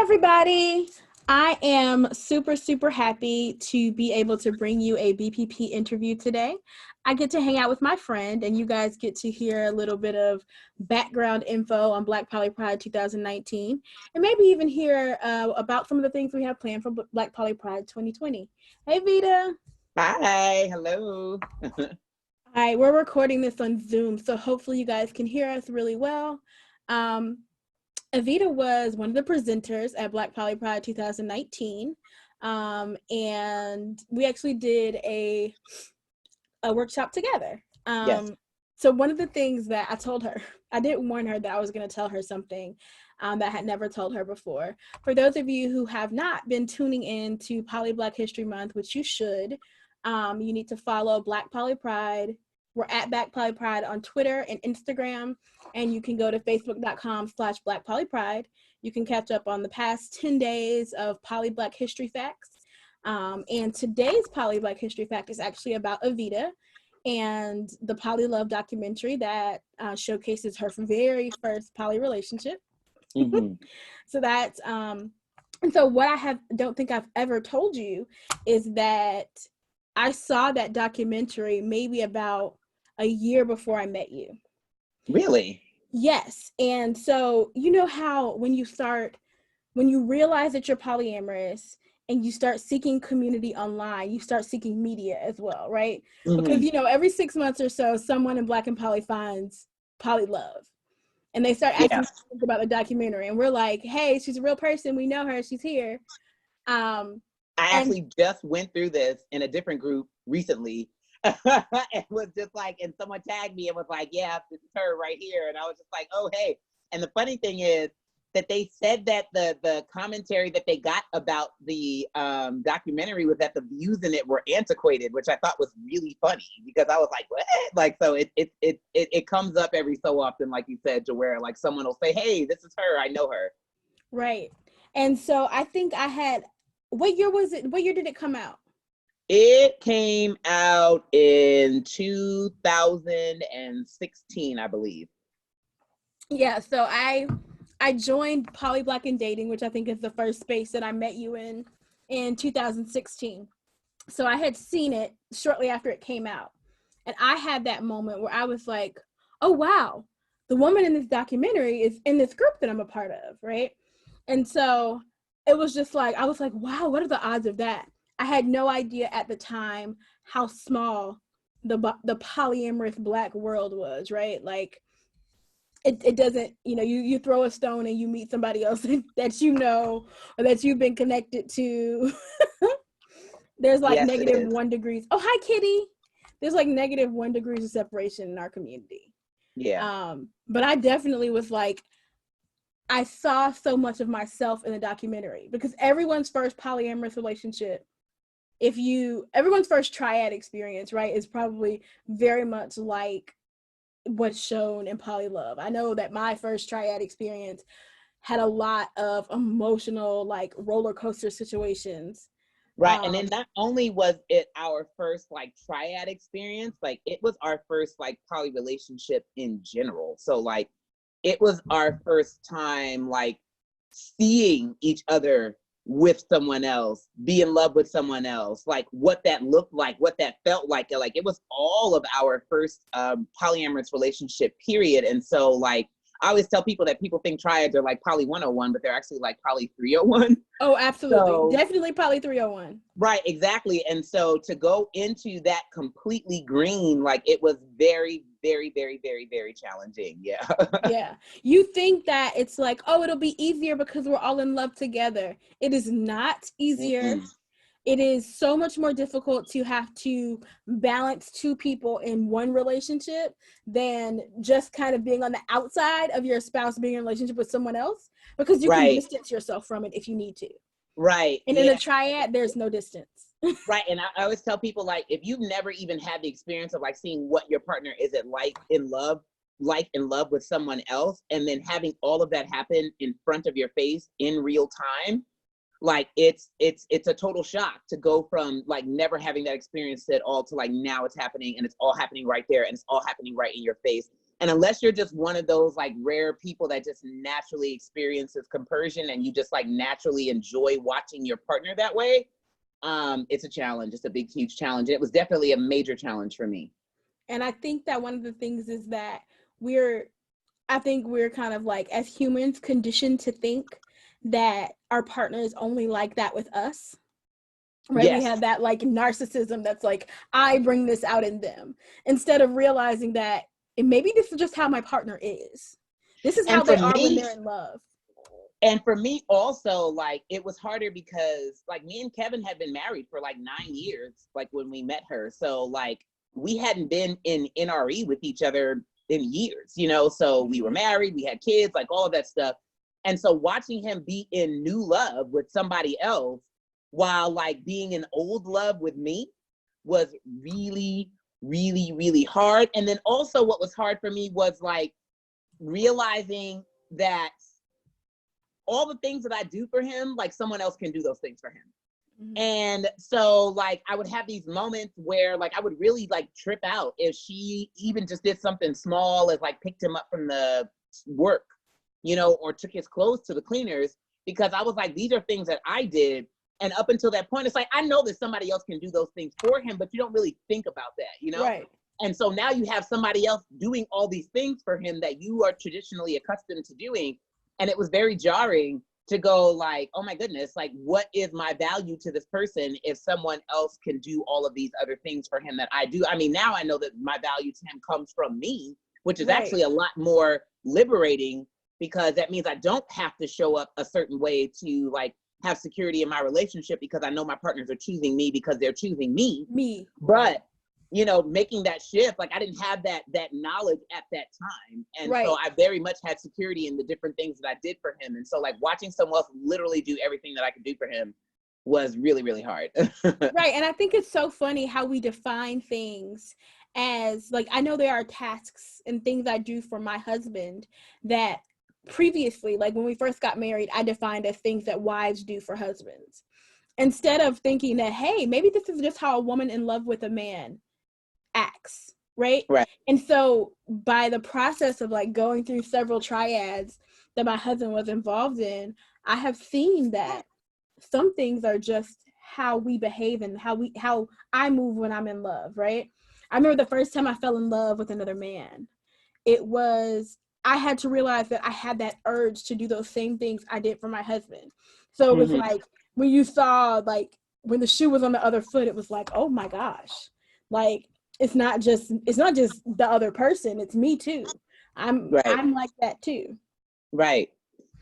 everybody. I am super happy to be able to bring you a BPP interview today. I get to hang out with my friend, and you guys get to hear a little bit of background info on Black Poly Pride 2019, and maybe even hear about some of the things we have planned for Black Poly Pride 2020. Hey, Vita. Hi, hello. Hi, we're recording this on Zoom, so hopefully you guys can hear us really well. Evita was one of the presenters at Black Poly Pride 2019, and we actually did a workshop together. Yes. So one of the things that I told her, I did warn her that I was going to tell her something that I had never told her before. For those of you who have not been tuning in to Poly Black History Month, which you should, you need to follow Black Poly Pride. We're at Black Poly Pride on Twitter and Instagram, and you can go to facebook.com/Black Poly Pride. You can catch up on the past 10 days of Poly Black History Facts. And today's Poly Black History Fact is actually about Evita and the Poly Love documentary that showcases her very first poly relationship. Mm-hmm. So that's, and so what don't think I've ever told you is that I saw that documentary maybe about a year before I met you. Really? Yes. And so, you know how when you realize that you're polyamorous and you start seeking community online, you start seeking media as well, right? Mm-hmm. Because, every 6 months or so, someone in Black and Poly finds Poly Love. And they start asking us about the documentary. And we're like, hey, she's a real person. We know her. She's here. I actually just went through this in a different group recently. It was just like, and someone tagged me and was like, yeah, this is her right here. And I was just like, oh, hey. And the funny thing is that they said that the commentary that they got about the documentary was that the views in it were antiquated, which I thought was really funny because I was like, what? Like, so it comes up every so often, like you said, to where like someone will say, hey, this is her. I know her. Right. And so I think what year was it? What year did it come out? It came out in 2016, I believe. Yeah, so I joined Poly Black and Dating, which I think is the first space that I met you in 2016. So I had seen it shortly after it came out. And I had that moment where I was like, oh, wow, the woman in this documentary is in this group that I'm a part of, right? And so it was just like, I was like, wow, what are the odds of that? I had no idea at the time how small the polyamorous Black world was, right? Like, it doesn't, you throw a stone and you meet somebody else that or that you've been connected to. There's like -1 degrees. Oh, hi, Kitty. There's like -1 degrees of separation in our community. Yeah. But I definitely was like, I saw so much of myself in the documentary because everyone's first polyamorous relationship, everyone's first triad experience, right, is probably very much like what's shown in Poly Love. I know that my first triad experience had a lot of emotional, like, roller coaster situations. Right. And then not only was it our first like triad experience, like it was our first like poly relationship in general. So like it was our first time like seeing each other with someone else, be in love with someone else, like what that looked like, what that felt like it was all of our first polyamorous relationship period. And so like I always tell people that people think triads are like poly 101, but they're actually like poly 301. Oh, absolutely. So, definitely poly 301. Right, exactly. And so to go into that completely green, like it was very challenging. Yeah. Yeah. You think that it's like, oh, it'll be easier because we're all in love together. It is not easier. Mm-hmm. It is so much more difficult to have to balance two people in one relationship than just kind of being on the outside of your spouse being in a relationship with someone else, because you can distance yourself from it if you need to. Right. And in a triad, there's no distance. Right. And I always tell people, like, if you've never even had the experience of like seeing what your partner is in love with someone else, and then having all of that happen in front of your face in real time, like it's a total shock to go from like never having that experience at all to like now it's happening, and it's all happening right there, and it's all happening right in your face. And unless you're just one of those like rare people that just naturally experiences compersion and you just like naturally enjoy watching your partner that way, it's a challenge. It's a big, huge challenge. It was definitely a major challenge for me. And I think that one of the things is that I think we're kind of like, as humans, conditioned to think that our partner is only like that with us. Right? Yes. We have that like narcissism that's like, I bring this out in them, instead of realizing that maybe this is just how my partner is. This is how they are when they're in love. And for me also, like, it was harder because like me and Kevin had been married for like 9 years, like when we met her. So like we hadn't been in NRE with each other in years, you know? So we were married, we had kids, like all of that stuff. And so watching him be in new love with somebody else while like being in old love with me was really, really, really hard. And then also what was hard for me was like realizing that all the things that I do for him, like someone else can do those things for him. Mm-hmm. And so like I would have these moments where like I would really like trip out if she even just did something small as like picked him up from the work, you know, or took his clothes to the cleaners, because I was like, these are things that I did. And up until that point, it's like, I know that somebody else can do those things for him, but you don't really think about that, you know? Right. And so now you have somebody else doing all these things for him that you are traditionally accustomed to doing. And it was very jarring to go like, oh my goodness, like what is my value to this person if someone else can do all of these other things for him that I do? I mean, now I know that my value to him comes from me, which is actually a lot more liberating, because that means I don't have to show up a certain way to like have security in my relationship, because I know my partners are choosing me because they're choosing me. But you know, making that shift, like I didn't have that knowledge at that time. And so I very much had security in the different things that I did for him. And so like watching someone else literally do everything that I could do for him was really, really hard. Right. And I think it's so funny how we define things as like, I know there are tasks and things I do for my husband that previously, like when we first got married, I defined as things that wives do for husbands, instead of thinking that, hey, maybe this is just how a woman in love with a man acts, right? And so by the process of like going through several triads that my husband was involved in, I have seen that some things are just how we behave and how I move when I'm in love, right? I remember the first time I fell in love with another man, I had to realize that I had that urge to do those same things I did for my husband. So it was like when you saw like when the shoe was on the other foot, it was like, oh my gosh, like it's not just the other person, it's me too. I'm like that too. Right.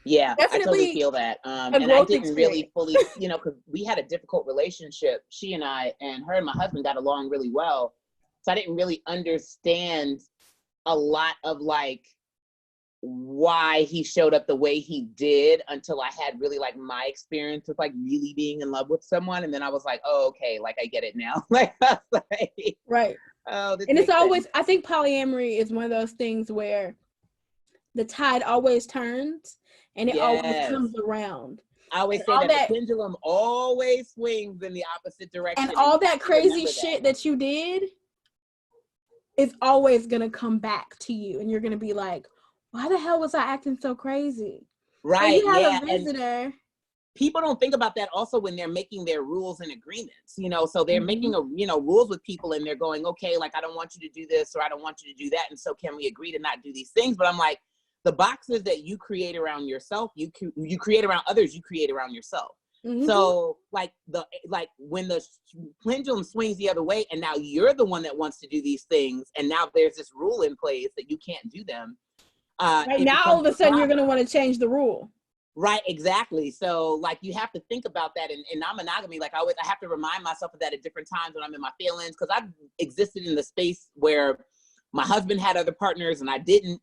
Yeah, definitely. I totally feel that. And I didn't really fully, you know, because we had a difficult relationship, she and I, and her and my husband got along really well. So I didn't really understand a lot of like why he showed up the way he did until I had really like my experience with like really being in love with someone. And then I was like, oh, okay, like I get it now. Like, right. Oh, and it's always, I think polyamory is one of those things where the tide always turns and it always comes around. I always say that the pendulum always swings in the opposite direction. And all that crazy shit that you did is always going to come back to you. And you're going to be like, why the hell was I acting so crazy? Right. You have a visitor. And people don't think about that also when they're making their rules and agreements, you know, so they're making rules with people and they're going, okay, like, I don't want you to do this or I don't want you to do that. And so can we agree to not do these things? But I'm like, the boxes that you create around yourself, you create around others, you create around yourself. So like when the pendulum swings the other way and now you're the one that wants to do these things. And now there's this rule in place that you can't do them. Right now, all of a sudden, you're going to want to change the rule. Right, exactly. So, like, you have to think about that. And in non-monogamy, like, I have to remind myself of that at different times when I'm in my feelings, because I've existed in the space where my husband had other partners and I didn't,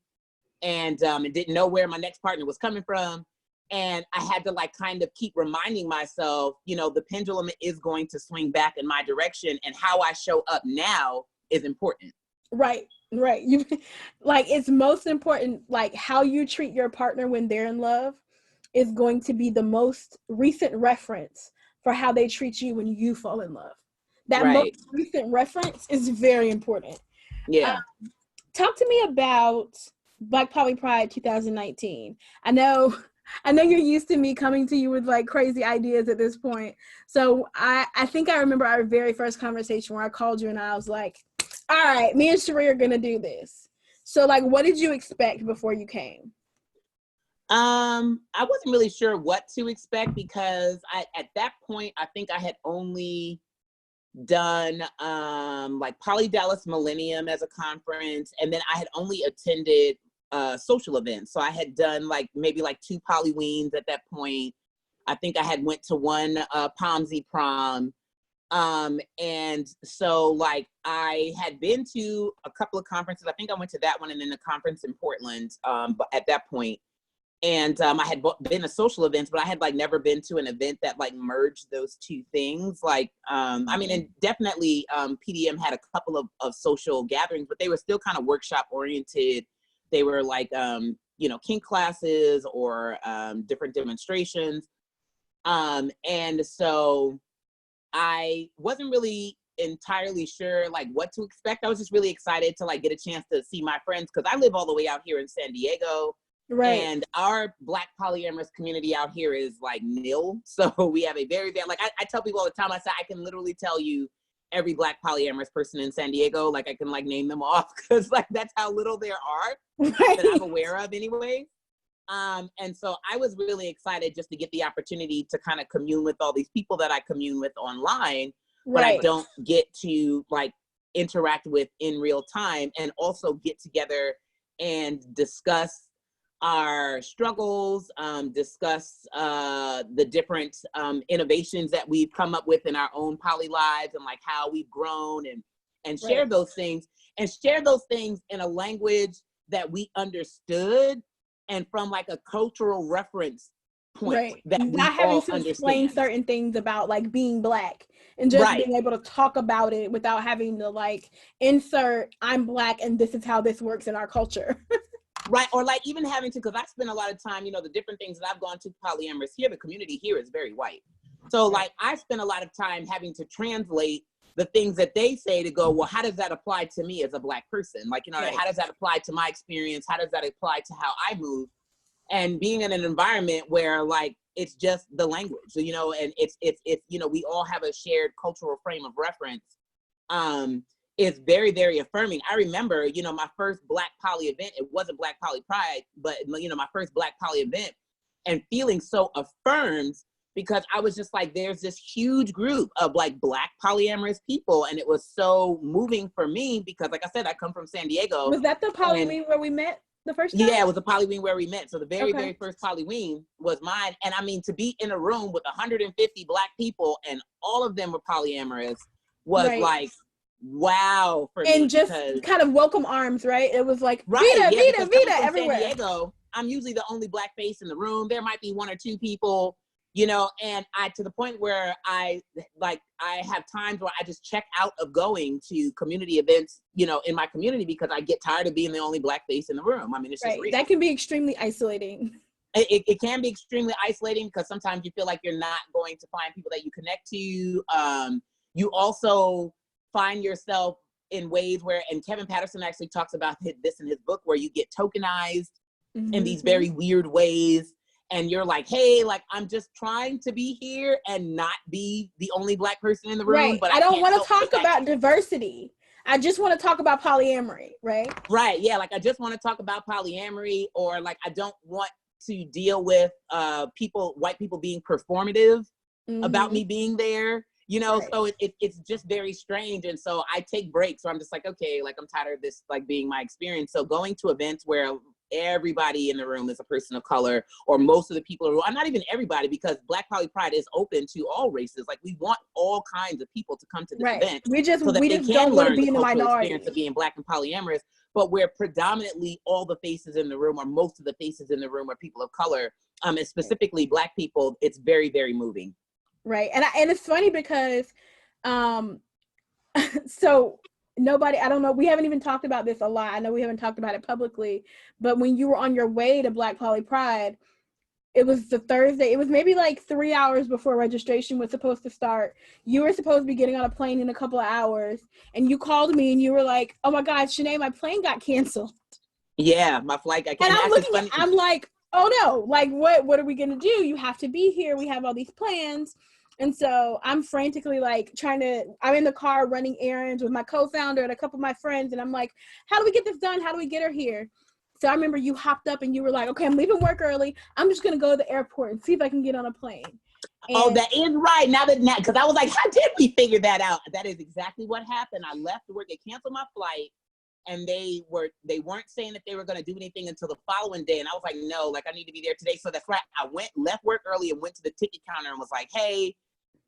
and didn't know where my next partner was coming from. And I had to, like, kind of keep reminding myself, you know, the pendulum is going to swing back in my direction, and how I show up now is important. Right. Right. You like, it's most important, like how you treat your partner when they're in love is going to be the most recent reference for how they treat you when you fall in love. That most recent reference is very important. Yeah. talk to me about Black Poly Pride 2019. I know you're used to me coming to you with like crazy ideas at this point. So I think I remember our very first conversation where I called you and I was like, all right, me and Cherie are gonna do this. So like, what did you expect before you came? I wasn't really sure what to expect because at that point I think I had only done like Poly Dallas Millennium as a conference, and then I had only attended social events. So I had done like maybe like 2 Polyweens at that point. I think I had went to one Pomsey prom. And so like I had been to a couple of conferences. I think I went to that one and then the conference in Portland but at that point. And I had been to social events, but I had like never been to an event that like merged those two things. Like, I mean, and definitely PDM had a couple of social gatherings, but they were still kind of workshop oriented. They were like, you know, kink classes or different demonstrations. And so I wasn't really entirely sure like what to expect. I was just really excited to like get a chance to see my friends because I live all the way out here in San Diego. Right. And our Black polyamorous community out here is like nil. So we have a very bad, like I tell people all the time, I say I can literally tell you every Black polyamorous person in San Diego, like I can like name them off because like that's how little there are Right. that I'm aware of anyway. And so I was really excited just to get the opportunity to kind of commune with all these people that I commune with online, but I Right. don't get to like interact with in real time, and also get together and discuss our struggles, discuss the different innovations that we've come up with in our own poly lives and like how we've grown and share Right. those things in a language that we understood and from like a cultural reference point Right. that we Not having all to explain understand. certain things about like being Black and just Right. being able to talk about it without having to like insert I'm Black and this is how this works in our culture. Right. Or like even having to, because I spend a lot of time, you know, the different things that I've gone to polyamorous here, the community here is very white. So like I spend a lot of time having to translate the things that they say to go, well, how does that apply to me as a Black person? Like, you know, Right. how does that apply to my experience? How does that apply to how I move? And being in an environment where like it's just the language, you know, and it's you know, we all have a shared cultural frame of reference. Is very, very affirming. I remember, you know, my first Black poly event, it wasn't Black Poly Pride, but you know, my first Black poly event, and feeling so affirmed because I was just like, there's this huge group of like Black polyamorous people. And it was so moving for me because like I said, I come from San Diego. Was that the And Poly where we met the first time? yeah, it was a Polyween where we met. So the very, Okay. very first Polyween was mine. And I mean, to be in a room with 150 Black people and all of them were polyamorous was Right. like, wow for And me. just Because, kind of welcome arms, right? It was like right, Vita, yeah, Vita, because coming Vita from everywhere. San Diego, I'm usually the only Black face in the room. There might be 1 or 2 people, you know, and I, to the point where I have times where I just check out of going to community events, you know, in my community because I get tired of being the only Black face in the room. I mean, it's just real. That can be extremely isolating. It can be extremely isolating because sometimes you feel like you're not going to find people that you connect to. You also find yourself in ways where, and Kevin Patterson actually talks about this in his book, where you get tokenized in these very weird ways. And you're like, hey, like, I'm just trying to be here and not be the only Black person in the room. Right. But I don't want to talk about diversity. I just want to talk about polyamory, right? Right. Yeah. Like, I just want to talk about polyamory, or like, I don't want to deal with white people being performative about me being there. You know, right. So it's just very strange. And so I take breaks where I'm just like, okay, like I'm tired of this, like being my experience. So going to events where everybody in the room is a person of color, or most of the people are, not even everybody, because Black Poly Pride is open to all races. Like we want all kinds of people to come to this event. We just so that we they just can don't want to learn be the in the cultural minority experience of being Black and polyamorous. But where predominantly all the faces in the room, or most of the faces in the room, are people of color, and specifically Black people, it's very, very moving. Right. And it's funny because so nobody, I don't know, we haven't even talked about this a lot. I know we haven't talked about it publicly, but when you were on your way to Black Poly Pride, It was the Thursday. It was maybe like 3 hours before registration was supposed to start. You were supposed to be getting on a plane in a couple of hours, and you called me and you were like, "Oh my God, Chaneé, my plane got canceled." Yeah, my flight got And canceled. I'm like, "Oh no, like what are we gonna do? You have to be here. We have all these plans." And so I'm frantically like I'm in the car running errands with my co-founder and a couple of my friends, and I'm like, "How do we get this done? How do we get her here?" So I remember you hopped up and you were like, "Okay, I'm leaving work early. I'm just gonna go to the airport and see if I can get on a plane." Oh, And that is right. Now because I was like, how did we figure that out? That is exactly what happened. I left work. They canceled my flight, and they weren't saying that they were going to do anything until the following day. And I was like, no, like I need to be there today. So that's right. I left work early and went to the ticket counter and was like, hey,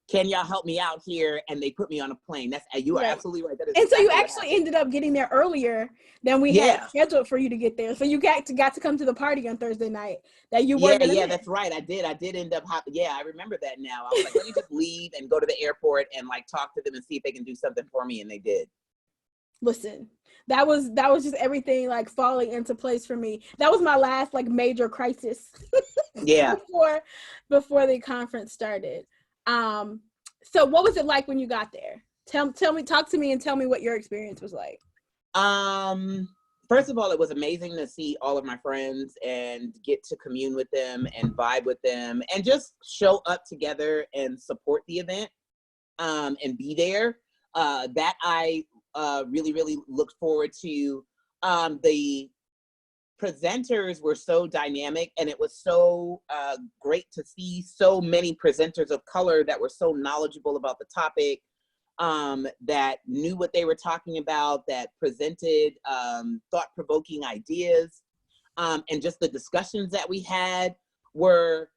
can y'all help me out here? And they put me on a plane. You are absolutely right. That is and so exactly you what actually happened. ended up getting there earlier than we had scheduled for you to get there. So you got to come to the party on Thursday night that you weren't gonna miss. That's right. I did end up hopping. Yeah, I remember that now. I was like, let me just leave and go to the airport and like talk to them and see if they can do something for me. And they did. Listen, that was just everything like falling into place for me. That was my last like major crisis. Yeah. before the conference started. So what was it like when you got there? Talk to me and tell me what your experience was like. First of all, it was amazing to see all of my friends and get to commune with them and vibe with them and just show up together and support the event, and be there. That I really, really looked forward to. The presenters were so dynamic, and it was so great to see so many presenters of color that were so knowledgeable about the topic, that knew what they were talking about, that presented thought-provoking ideas, and just the discussions that we had were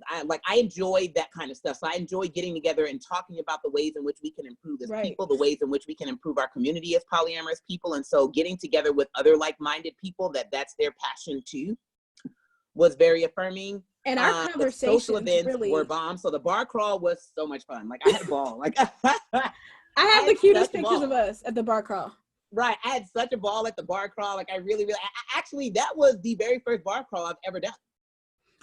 I enjoyed that kind of stuff. So I enjoy getting together and talking about the ways in which we can improve as people, the ways in which we can improve our community as polyamorous people. And so getting together with other like-minded people that's their passion too was very affirming. And our conversations, the social events were bomb. So the bar crawl was so much fun. Like I had a ball. Like I have the cutest pictures of us at the bar crawl. Right. I had such a ball at the bar crawl. Like I really, actually, that was the very first bar crawl I've ever done.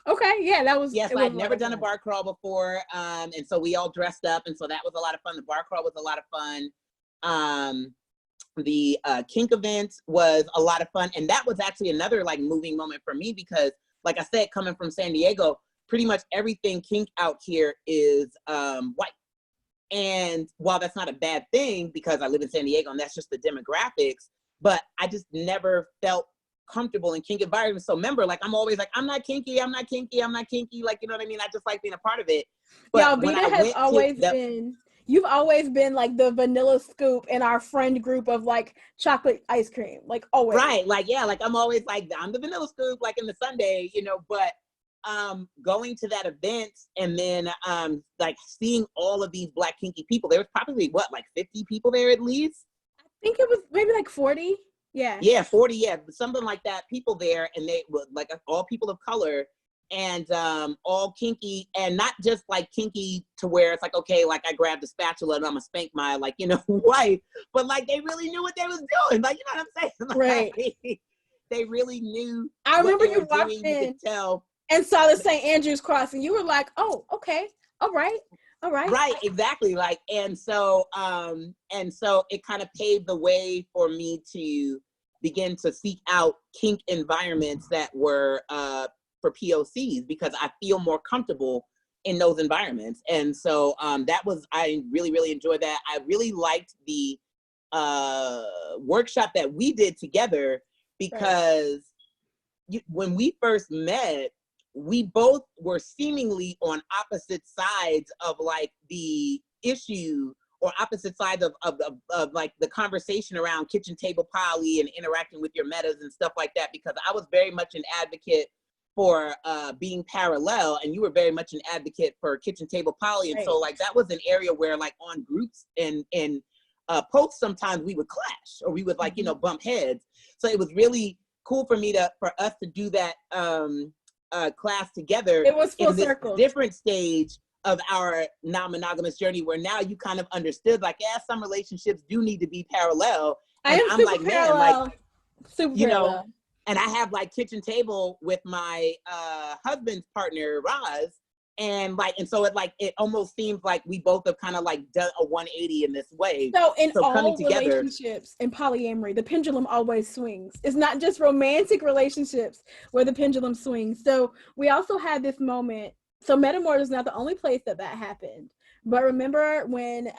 Okay, yeah, that was. Yes, I'd never done a bar crawl before, and so we all dressed up, and so that was a lot of fun. The bar crawl was a lot of fun. The kink event was a lot of fun, and that was actually another like moving moment for me because, like I said, coming from San Diego, pretty much everything kink out here is white. And while that's not a bad thing because I live in San Diego and that's just the demographics, but I just never felt comfortable in kink environments. So remember, like I'm always like, I'm not kinky. Like, you know what I mean? I just like being a part of it. But Vita has always been, you've always been like the vanilla scoop in our friend group of like chocolate ice cream, like always. Right. Like, yeah, like I'm always like, I'm the vanilla scoop, like in the Sunday, but going to that event and then like seeing all of these Black kinky people, there was probably like 50 people there at least? I think it was maybe like 40. Yeah, 40, yeah, something like that. People there, and they were like all people of color, and all kinky, and not just like kinky to where it's like, okay, like I grabbed a spatula and I'm gonna spank my wife, but like they really knew what they was doing, like, you know what I'm saying? Like, right. They really knew. I remember you walked in. You could tell. And saw the St. Andrew's cross, and you were like, "Oh, okay, all right." Right, exactly. Like, and so it kind of paved the way for me to begin to seek out kink environments that were for POCs because I feel more comfortable in those environments. And so I really, really enjoyed that. I really liked the workshop that we did together because when we first met, we both were seemingly on opposite sides of like the issue or opposite sides of like the conversation around kitchen table poly and interacting with your metas and stuff like that, because I was very much an advocate for being parallel and you were very much an advocate for kitchen table poly. And so like that was an area where like on groups and posts sometimes we would clash or we would like, bump heads. So it was really cool for us to do that class together. It was full in this circle. Different stage of our non-monogamous journey where now you kind of understood like, yeah, some relationships do need to be parallel. And I'm like, parallel. Man, like, super parallel. And I have like kitchen table with my husband's partner, Roz. And like, and so it almost seems like we both have kind of like done a 180 in this way. So in coming all together, relationships in polyamory, the pendulum always swings. It's not just romantic relationships where the pendulum swings. So we also had this moment. So Metamor is not the only place that happened. But remember when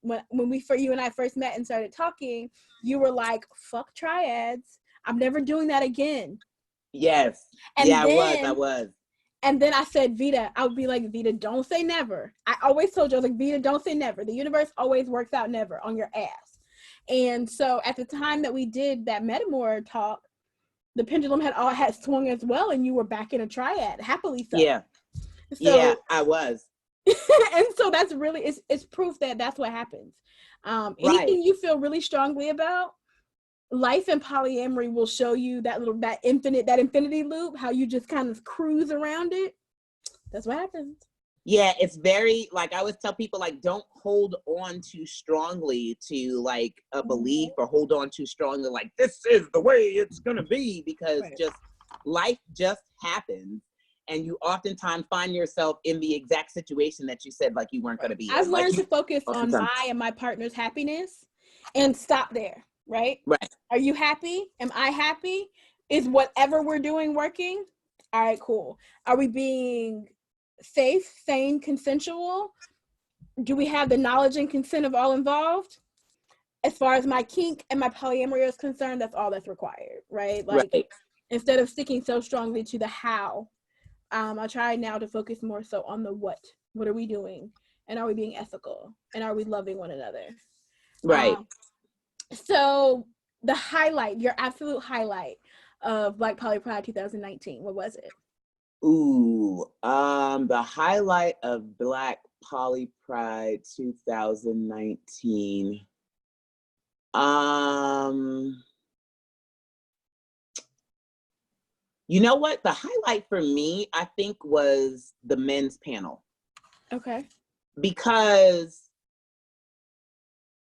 you and I first met and started talking, you were like, "Fuck triads. I'm never doing that again." Yes. And yeah, then, I was. And then I said, Vita, I would be like, Vita, don't say never. I always told you, I was like, Vita, don't say never. The universe always works out never on your ass. And so at the time that we did that Metamor talk, the pendulum had swung as well, and you were back in a triad, happily so. Yeah. So, yeah, I was. And so that's really, it's proof that that's what happens. Anything you feel really strongly about, life and polyamory will show you that infinity loop, how you just kind of cruise around it. That's what happens. Yeah, it's very, like, I always tell people, like, don't hold on too strongly to like a belief, or hold on too strongly like this is the way it's gonna be, because just life just happens, and you oftentimes find yourself in the exact situation that you said like you weren't gonna be in. I've learned to focus on my and my partner's happiness and stop there. Right? Are you happy? Am I happy? Is whatever we're doing working? All right, cool. Are we being safe, sane, consensual? Do we have the knowledge and consent of all involved? As far as my kink and my polyamory is concerned, that's all that's required, right? Like, instead of sticking so strongly to the how, I try now to focus more so on the what. What are we doing? And are we being ethical? And are we loving one another? Right. So the highlight, your absolute highlight of Black Poly Pride 2019, what was it? Ooh, the highlight of Black Poly Pride 2019. You know what? The highlight for me, I think, was the men's panel. Okay. Because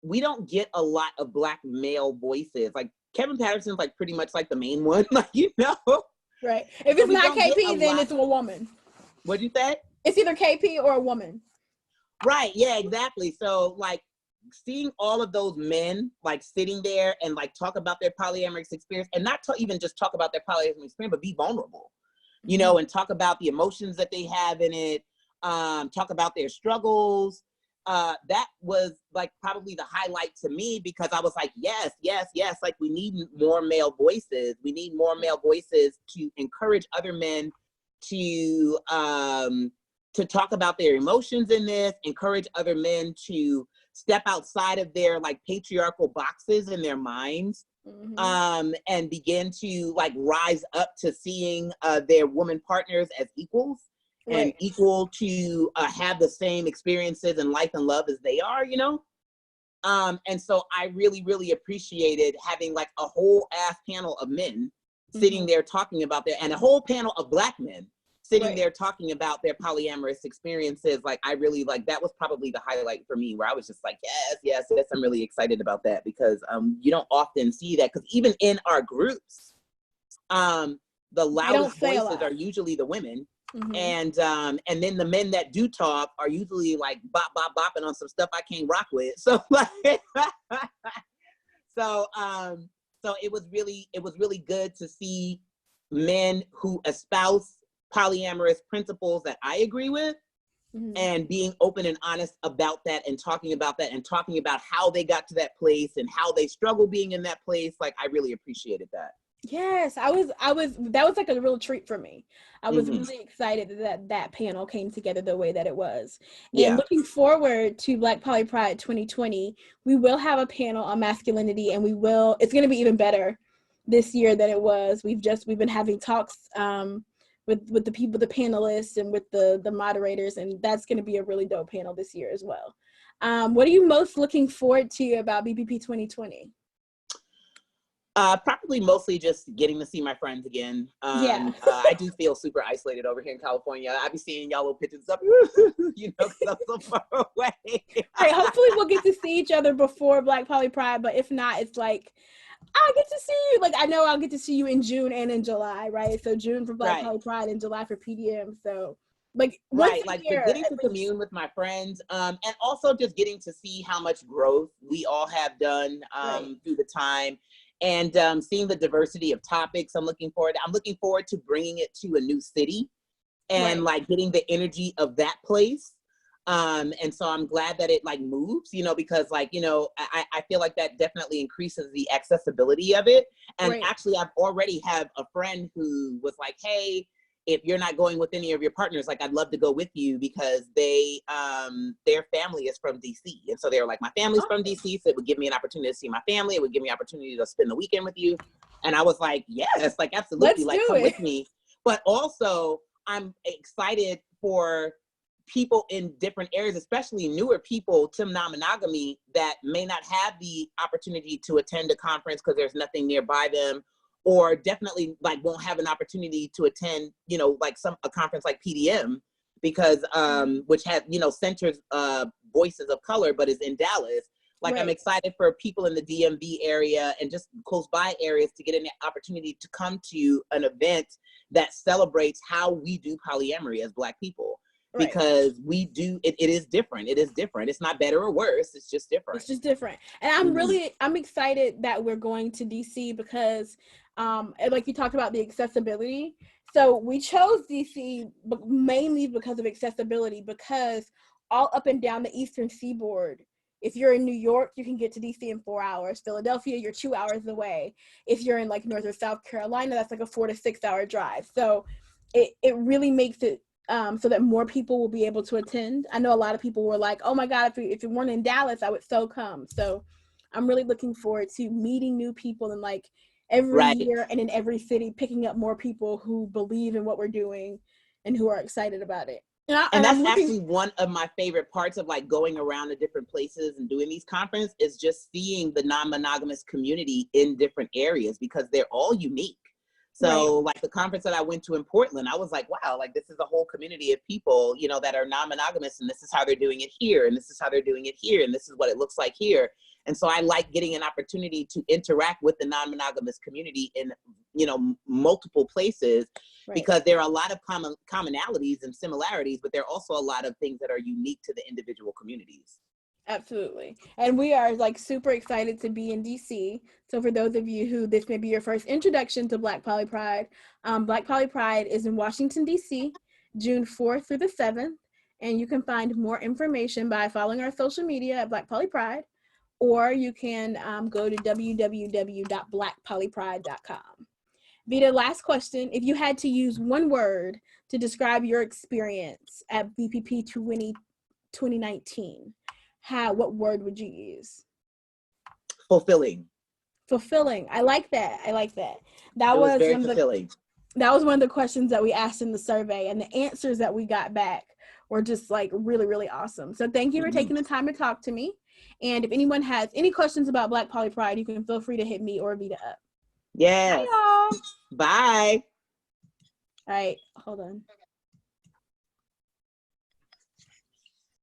we don't get a lot of Black male voices. Like Kevin Patterson's like pretty much like the main one, like, you know. Right. If it's not KP, then it's a woman. What'd you say? It's either KP or a woman. Right. Yeah, exactly. So like seeing all of those men like sitting there and like talk about their polyamorous experience, and not to even just talk about their polyamorous experience, but be vulnerable, you know, and talk about the emotions that they have in it, talk about their struggles. That was like probably the highlight to me, because I was like, yes, like we need more male voices. We need more male voices to encourage other men to talk about their emotions in this, encourage other men to step outside of their like patriarchal boxes in their minds, and begin to like rise up to seeing their woman partners as equals. And equal to have the same experiences in life and love as they are, you know? And so I really, really appreciated having like a whole ass panel of men sitting there talking about and a whole panel of Black men sitting there talking about their polyamorous experiences. Like, I really, like, that was probably the highlight for me, where I was just like, yes, I'm really excited about that, because you don't often see that, because even in our groups, the loudest voices are usually the women. And then the men that do talk are usually like bopping on some stuff I can't rock with. So like, so it was really good to see men who espouse polyamorous principles that I agree with, and being open and honest about that, and talking about that, and talking about how they got to that place and how they struggle being in that place. Like, I really appreciated that. Yes, that was like a real treat for me. I was really excited that panel came together the way that it was. And looking forward to Black Poly Pride 2020, we will have a panel on masculinity, and it's going to be even better this year than it was. We've been having talks with the people, the panelists, and with the moderators, and that's going to be a really dope panel this year as well. What are you most looking forward to about BPP 2020? Probably mostly just getting to see my friends again. I do feel super isolated over here in California. I be seeing y'all little pictures up, you know, because I'm so far away. Right, hopefully we'll get to see each other before Black Poly Pride, but if not, it's like I get to see you. Like, I know I'll get to see you in June and in July, right? So June for Black Right. Poly Pride and July for PDM. So, like, once Right, a like year getting at to least. commune with my friends, and also just getting to see how much growth we all have done Right. through the time, and seeing the diversity of topics. I'm looking forward. I'm looking forward to bringing it to a new city, and Right. like getting the energy of that place. And so I'm glad that it like moves, because like, I feel like that definitely increases the accessibility of it. And Right. actually I've already have a friend who was like, hey, if you're not going with any of your partners, like I'd love to go with you, because their family is from DC. And so they were like, my family's from Awesome. DC, so it would give me an opportunity to see my family. It would give me an opportunity to spend the weekend with you. And I was like, yes, like absolutely, Let's like do come it. with me. But also I'm excited for people in different areas, especially newer people to non-monogamy that may not have the opportunity to attend a conference because there's nothing nearby them, or definitely like won't have an opportunity to attend, like a conference like PDM, because which has, centers voices of color, but is in Dallas. Like I'm Right. excited for people in the DMV area and just close by areas to get an opportunity to come to an event that celebrates how we do polyamory as Black people, Right. because we do it. It is different. It is different. It's not better or worse. It's just different. It's just different. And I'm excited that we're going to DC because and like you talked about the accessibility. So we chose DC mainly because of accessibility, because all up and down the Eastern Seaboard, if you're in New York, you can get to DC in 4 hours. Philadelphia, you're 2 hours away. If you're in like North or South Carolina, that's like a 4 to 6 hour drive. So it really makes it so that more people will be able to attend. I know a lot of people were like, oh my God, if you weren't in Dallas, I would so come. So I'm really looking forward to meeting new people, and like every Right. year and in every city, picking up more people who believe in what we're doing and who are excited about it. And And that's I'm looking. actually one of my favorite parts of like going around to different places and doing these conferences, is just seeing the non-monogamous community in different areas, because they're all unique. Right. So like the conference that I went to in Portland, I was like, wow, like this is a whole community of people, that are non-monogamous, and this is how they're doing it here, and this is how they're doing it here, and this is what it looks like here. And so I like getting an opportunity to interact with the non-monogamous community in, multiple places, Right. because there are a lot of commonalities and similarities, but there are also a lot of things that are unique to the individual communities. Absolutely. And we are like super excited to be in DC. So for those of you who this may be your first introduction to Black Poly Pride, Black Poly Pride is in Washington, DC, June 4th through the 7th. And you can find more information by following our social media at Black Poly Pride, or you can go to www.blackpolypride.com. Vita, last question. If you had to use one word to describe your experience at BPP 2019, what word would you use? Fulfilling. Fulfilling. I like that. I like that. It was very fulfilling. That was one of the questions that we asked in the survey, and the answers that we got back were just like really, really awesome. So thank you for taking the time to talk to me. And if anyone has any questions about Black Poly Pride, you can feel free to hit me or Vita up. Yes. Bye, y'all. Bye. All right, hold on.